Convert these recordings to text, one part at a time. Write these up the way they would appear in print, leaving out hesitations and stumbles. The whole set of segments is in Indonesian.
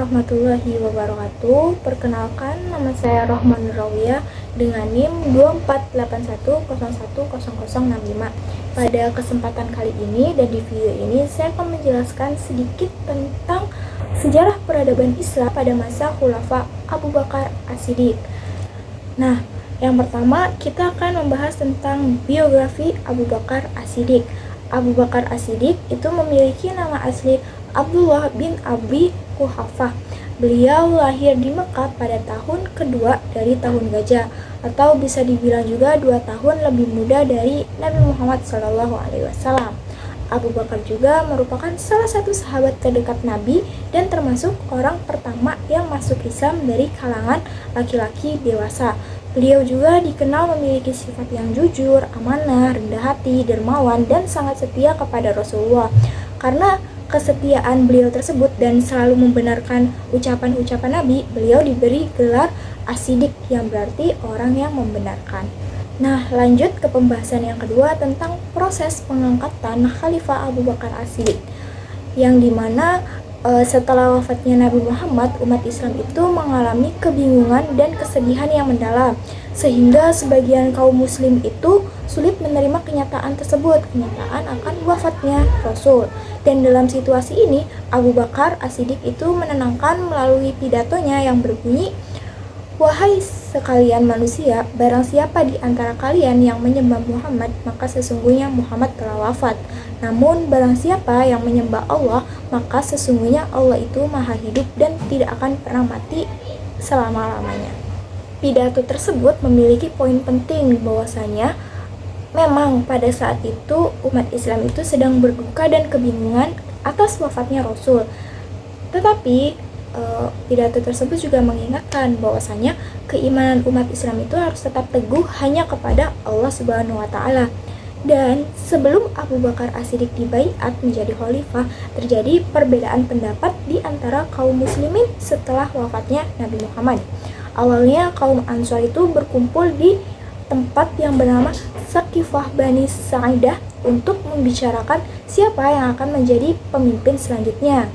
warahmatullahi wabarakatuh. Perkenalkan, nama saya Rohman Rawiyah dengan NIM 2481010065. Pada kesempatan kali ini dan di video ini saya akan menjelaskan sedikit tentang sejarah peradaban Islam pada masa Khulafa Abu Bakar As-Siddiq. Nah, yang pertama kita akan membahas tentang biografi Abu Bakar As-Siddiq. Abu Bakar As-Siddiq itu memiliki nama asli Abdullah bin Abi Quhafah. Beliau lahir di Mekah pada tahun kedua dari tahun gajah, atau bisa dibilang juga 2 tahun lebih muda dari Nabi Muhammad SAW. Abu Bakar juga merupakan salah satu sahabat terdekat Nabi dan termasuk orang pertama yang masuk Islam dari kalangan laki-laki dewasa. Beliau juga dikenal memiliki sifat yang jujur, amanah, rendah hati, dermawan, dan sangat setia kepada Rasulullah. Karena kesetiaan beliau tersebut dan selalu membenarkan ucapan-ucapan Nabi, beliau diberi gelar As-Siddiq yang berarti orang yang membenarkan. Nah, lanjut ke pembahasan yang kedua tentang proses pengangkatan Khalifah Abu Bakar As-Siddiq, yang dimana setelah wafatnya Nabi Muhammad, umat Islam itu mengalami kebingungan dan kesedihan yang mendalam, sehingga sebagian kaum muslim itu sulit menerima kenyataan tersebut, kenyataan akan wafatnya Rasul. Dan dalam situasi ini, Abu Bakar As-Siddiq itu menenangkan melalui pidatonya yang berbunyi, "Wahai sekalian manusia, barang siapa di antara kalian yang menyembah Muhammad, maka sesungguhnya Muhammad telah wafat. Namun barang siapa yang menyembah Allah, maka sesungguhnya Allah itu maha hidup dan tidak akan pernah mati selama-lamanya." Pidato tersebut memiliki poin penting bahwasanya memang pada saat itu umat Islam itu sedang berduka dan kebingungan atas wafatnya Rasul. Tetapi pidato tersebut juga mengingatkan bahwasanya keimanan umat Islam itu harus tetap teguh hanya kepada Allah Subhanahu wa taala. Dan sebelum Abu Bakar As-Siddiq dibaiat menjadi khalifah, terjadi perbedaan pendapat di antara kaum muslimin setelah wafatnya Nabi Muhammad. Awalnya kaum Ansar itu berkumpul di tempat yang bernama Saqifah Bani Sa'idah untuk membicarakan siapa yang akan menjadi pemimpin selanjutnya.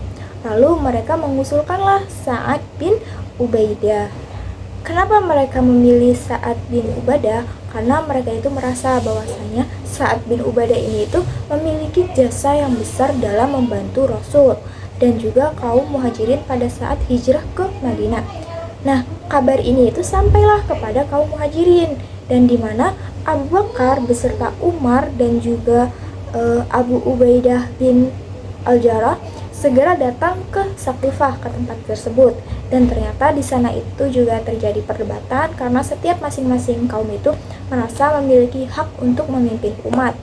Lalu mereka mengusulkanlah Sa'ad bin Ubaidah. Kenapa mereka memilih Sa'ad bin Ubadah? Karena mereka itu merasa bahwasanya Sa'ad bin Ubadah ini itu memiliki jasa yang besar dalam membantu Rasul dan juga kaum muhajirin pada saat hijrah ke Madinah. Nah, kabar ini itu sampailah kepada kaum muhajirin, dan di mana Abu Bakar beserta Umar dan juga Abu Ubaidah bin Al-Jarrah segera datang ke Saqifah, ke tempat tersebut. Dan ternyata di sana itu juga terjadi perdebatan karena setiap masing-masing kaum itu merasa memiliki hak untuk memimpin umat.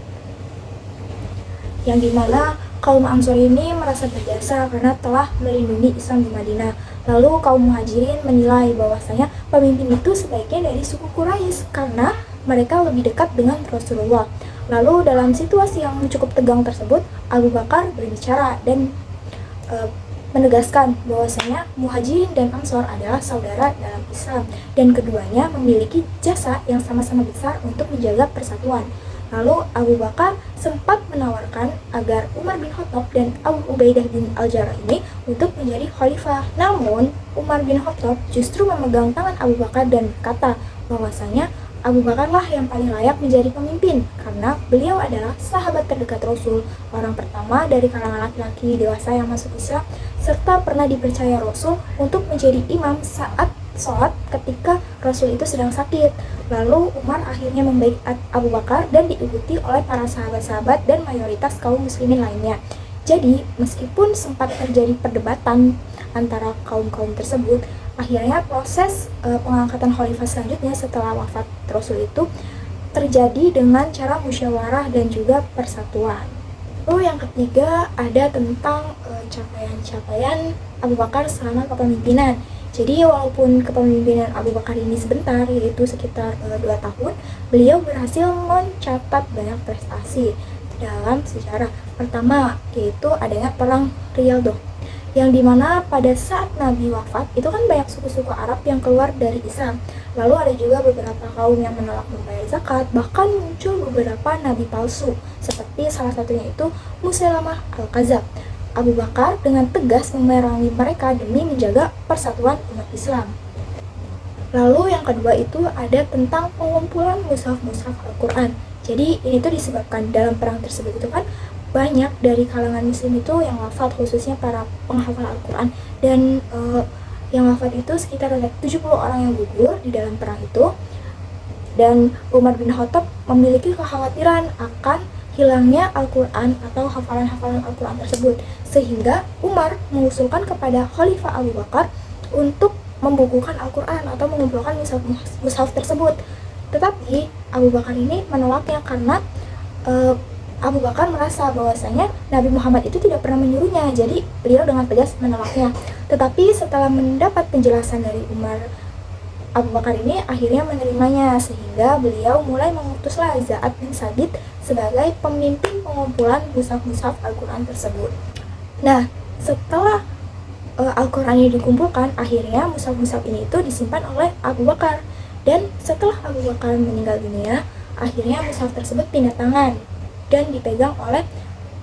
Yang dimana kaum Ansor ini merasa berjasa karena telah melindungi Islam di Madinah. Lalu kaum muhajirin menilai bahwasanya pemimpin itu sebaiknya dari suku Quraisy karena mereka lebih dekat dengan Rasulullah. Lalu dalam situasi yang cukup tegang tersebut, Abu Bakar berbicara dan menegaskan bahwasanya Muhajirin dan Ansor adalah saudara dalam Islam dan keduanya memiliki jasa yang sama-sama besar untuk menjaga persatuan. Lalu Abu Bakar sempat menawarkan agar Umar bin Khattab dan Abu Ubaidah bin Al-Jarrah ini untuk menjadi khalifah. Namun Umar bin Khattab justru memegang tangan Abu Bakar dan berkata bahwasanya Abu Bakarlah yang paling layak menjadi pemimpin karena beliau adalah sahabat terdekat Rasul, orang pertama dari kalangan laki-laki dewasa yang masuk Islam, serta pernah dipercaya Rasul untuk menjadi imam saat sholat ketika Rasul itu sedang sakit. Lalu Umar akhirnya membaiat Abu Bakar dan diikuti oleh para sahabat-sahabat dan mayoritas kaum muslimin lainnya. Jadi meskipun sempat terjadi perdebatan antara kaum-kaum tersebut, akhirnya proses pengangkatan khalifah selanjutnya setelah wafat Rasul itu terjadi dengan cara musyawarah dan juga persatuan. Lalu yang ketiga ada tentang capaian-capaian Abu Bakar selama kepemimpinan. Jadi walaupun kepemimpinan Abu Bakar ini sebentar, yaitu sekitar 2 tahun, beliau berhasil mencatat banyak prestasi dalam sejarah. Pertama yaitu adanya perang Riyadhah, yang dimana pada saat Nabi wafat itu kan banyak suku-suku Arab yang keluar dari Islam. Lalu ada juga beberapa kaum yang menolak membayar zakat, bahkan muncul beberapa nabi palsu seperti salah satunya itu Musailamah Al-Kadzab. Abu Bakar dengan tegas memerangi mereka demi menjaga persatuan umat Islam. Lalu yang kedua itu ada tentang pengumpulan mushaf-mushaf Al-Quran. Jadi ini tuh disebabkan dalam perang tersebut itu kan banyak dari kalangan muslim itu yang wafat, khususnya para penghafal Al-Quran. Dan yang wafat itu sekitar 70 orang yang gugur di dalam perang itu. Dan Umar bin Khattab memiliki kekhawatiran akan hilangnya Al-Quran atau hafalan-hafalan Al-Quran tersebut. Sehingga Umar mengusulkan kepada Khalifah Abu Bakar untuk membukukan Al-Quran atau mengumpulkan mushaf tersebut. Tetapi Abu Bakar ini menolaknya karena Abu Bakar merasa bahwasanya Nabi Muhammad itu tidak pernah menyuruhnya, jadi beliau dengan tegas menolaknya. Tetapi setelah mendapat penjelasan dari Umar, Abu Bakar ini akhirnya menerimanya, sehingga beliau mulai mengutuslah Za'ad bin Sabit sebagai pemimpin pengumpulan mushaf-mushaf Al-Quran tersebut. Nah, setelah Al-Quran ini dikumpulkan, akhirnya mushaf-mushaf ini itu disimpan oleh Abu Bakar. Dan setelah Abu Bakar meninggal dunia, akhirnya mushaf tersebut pindah tangan dan dipegang oleh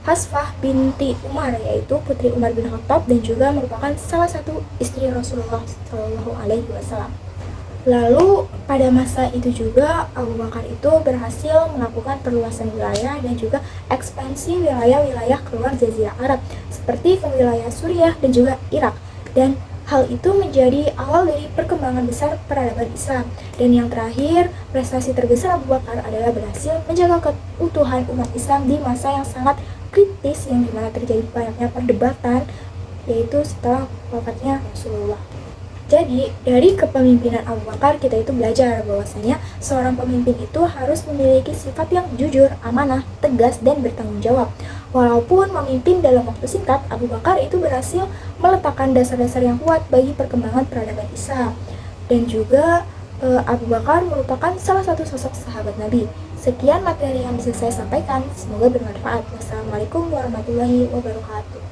Hafsah binti Umar, yaitu putri Umar bin Khattab dan juga merupakan salah satu istri Rasulullah SAW. Lalu pada masa itu juga Abu Bakar itu berhasil melakukan perluasan wilayah dan juga ekspansi wilayah-wilayah keluar Jazirah Arab seperti ke wilayah Suriah dan juga Irak, dan hal itu menjadi awal dari perkembangan besar peradaban Islam. Dan yang terakhir, prestasi terbesar Abu Bakar adalah berhasil menjaga keutuhan umat Islam di masa yang sangat kritis yang dimana terjadi banyaknya perdebatan, yaitu setelah wafatnya Rasulullah. Jadi, dari kepemimpinan Abu Bakar kita itu belajar bahwasanya seorang pemimpin itu harus memiliki sifat yang jujur, amanah, tegas, dan bertanggung jawab. Walaupun memimpin dalam waktu singkat, Abu Bakar itu berhasil meletakkan dasar-dasar yang kuat bagi perkembangan peradaban Islam. Dan juga Abu Bakar merupakan salah satu sosok sahabat Nabi. Sekian materi yang bisa saya sampaikan, semoga bermanfaat. Wassalamualaikum warahmatullahi wabarakatuh.